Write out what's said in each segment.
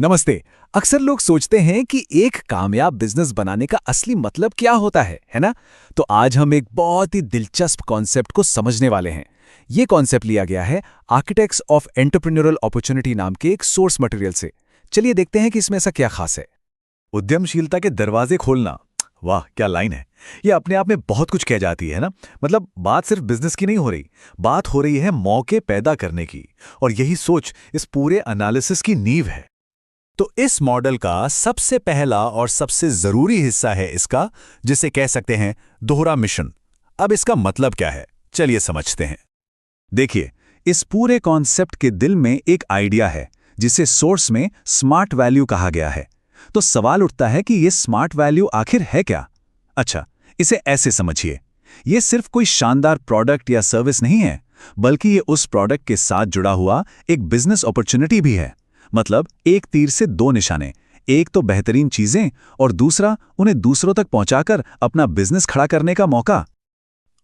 नमस्ते। अक्सर लोग सोचते हैं कि एक कामयाब बिजनेस बनाने का असली मतलब क्या होता है ना? तो आज हम एक बहुत ही दिलचस्प कॉन्सेप्ट को समझने वाले हैं। ये कॉन्सेप्ट लिया गया है आर्किटेक्ट्स ऑफ एंटरप्रेन्योरल अपॉर्चुनिटी नाम के एक सोर्स मटेरियल से। चलिए देखते हैं कि इसमें ऐसा क्या खास है। उद्यमशीलता के दरवाजे खोलना, वाह क्या लाइन है। ये अपने आप में बहुत कुछ कह जाती है ना। मतलब बात सिर्फ बिजनेस की नहीं हो रही, बात हो रही है मौके पैदा करने की। और यही सोच इस पूरे एनालिसिस की नींव है। तो इस मॉडल का सबसे पहला और सबसे जरूरी हिस्सा है इसका, जिसे कह सकते हैं दोहरा मिशन। अब इसका मतलब क्या है, चलिए समझते हैं। देखिए, इस पूरे कॉन्सेप्ट के दिल में एक आइडिया है जिसे सोर्स में स्मार्ट वैल्यू कहा गया है। तो सवाल उठता है कि ये स्मार्ट वैल्यू आखिर है क्या? अच्छा, इसे ऐसे समझिए। ये सिर्फ कोई शानदार प्रोडक्ट या सर्विस नहीं है, बल्कि ये उस प्रोडक्ट के साथ जुड़ा हुआ एक बिजनेस अपॉर्चुनिटी भी है। मतलब एक तीर से दो निशाने, एक तो बेहतरीन चीजें और दूसरा उन्हें दूसरों तक पहुंचाकर अपना बिजनेस खड़ा करने का मौका।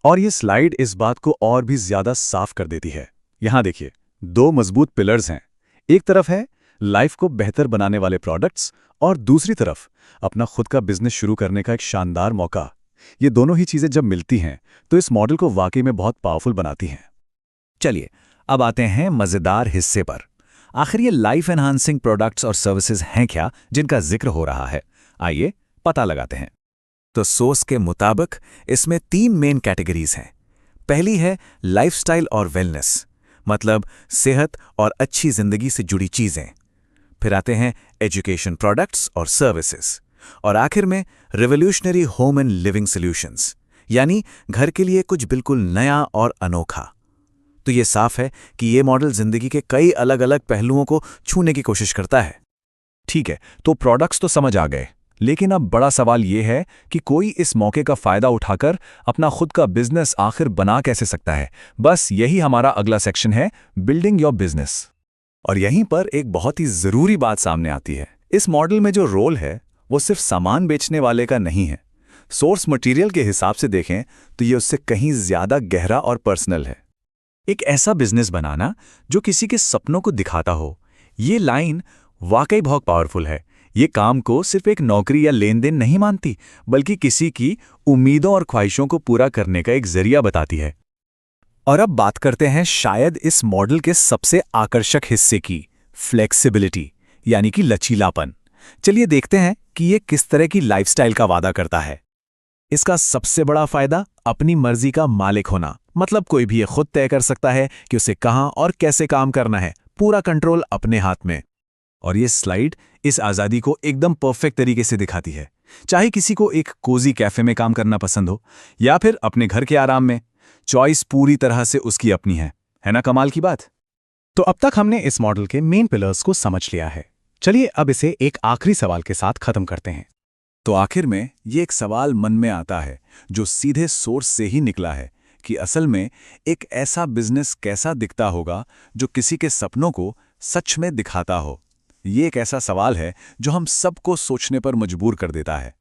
और ये स्लाइड इस बात को और भी ज्यादा साफ कर देती है। यहां देखिए, दो मजबूत पिलर्स हैं। एक तरफ है लाइफ को बेहतर बनाने वाले प्रोडक्ट्स और दूसरी तरफ अपना खुद का बिजनेस शुरू करने का एक शानदार मौका। ये दोनों ही चीजें जब मिलती हैं तो इस मॉडल को वाकई में बहुत पावरफुल बनाती हैं। चलिए अब आते हैं मजेदार हिस्से पर। आखिर ये लाइफ एनहांसिंग प्रोडक्ट्स और सर्विसेज हैं क्या जिनका जिक्र हो रहा है? आइए पता लगाते हैं। तो सोर्स के मुताबिक इसमें तीन मेन कैटेगरीज हैं। पहली है लाइफस्टाइल और वेलनेस, मतलब सेहत और अच्छी जिंदगी से जुड़ी चीजें। फिर आते हैं एजुकेशन प्रोडक्ट्स और सर्विसेज, और आखिर में revolutionary home and living solutions, यानी घर के लिए कुछ बिल्कुल नया और अनोखा। तो ये साफ है कि ये मॉडल जिंदगी के कई अलग अलग पहलुओं को छूने की कोशिश करता है। ठीक है, तो प्रोडक्ट्स तो समझ आ गए, लेकिन अब बड़ा सवाल ये है कि कोई इस मौके का फायदा उठाकर अपना खुद का बिजनेस आखिर बना कैसे सकता है। बस यही हमारा अगला सेक्शन है, बिल्डिंग योर बिजनेस। और यहीं पर एक बहुत ही जरूरी बात सामने आती है। इस मॉडल में जो रोल है वो सिर्फ सामान बेचने वाले का नहीं है। सोर्स मटेरियल के हिसाब से देखें तो ये उससे कहीं ज्यादा गहरा और पर्सनल है। एक ऐसा बिजनेस बनाना जो किसी के सपनों को दिखाता हो। ये लाइन वाकई बहुत पावरफुल है। ये काम को सिर्फ एक नौकरी या लेन देन नहीं मानती, बल्कि किसी की उम्मीदों और ख्वाहिशों को पूरा करने का एक जरिया बताती है। और अब बात करते हैं शायद इस मॉडल के सबसे आकर्षक हिस्से की, फ्लेक्सिबिलिटी, यानी कि लचीलापन। चलिए देखते हैं कि ये किस तरह की लाइफस्टाइल का वादा करता है। इसका सबसे बड़ा फायदा अपनी मर्जी का मालिक होना। मतलब कोई भी ये खुद तय कर सकता है कि उसे कहां और कैसे काम करना है, पूरा कंट्रोल अपने हाथ में। और ये स्लाइड इस आज़ादी को एकदम परफेक्ट तरीके से दिखाती है। चाहे किसी को एक कोजी कैफे में काम करना पसंद हो या फिर अपने घर के आराम में, चॉइस पूरी तरह से उसकी अपनी है ना कमाल की बात? तो अब तक हमने इस मॉडल के मेन पिलर्स को समझ लिया है। चलिए अब इसे एक आखिरी सवाल के साथ खत्म करते हैं। तो आखिर में ये एक सवाल मन में आता है जो सीधे सोर्स से ही निकला है कि असल में एक ऐसा बिजनेस कैसा दिखता होगा जो किसी के सपनों को सच में दिखाता हो। ये एक ऐसा सवाल है जो हम सबको सोचने पर मजबूर कर देता है।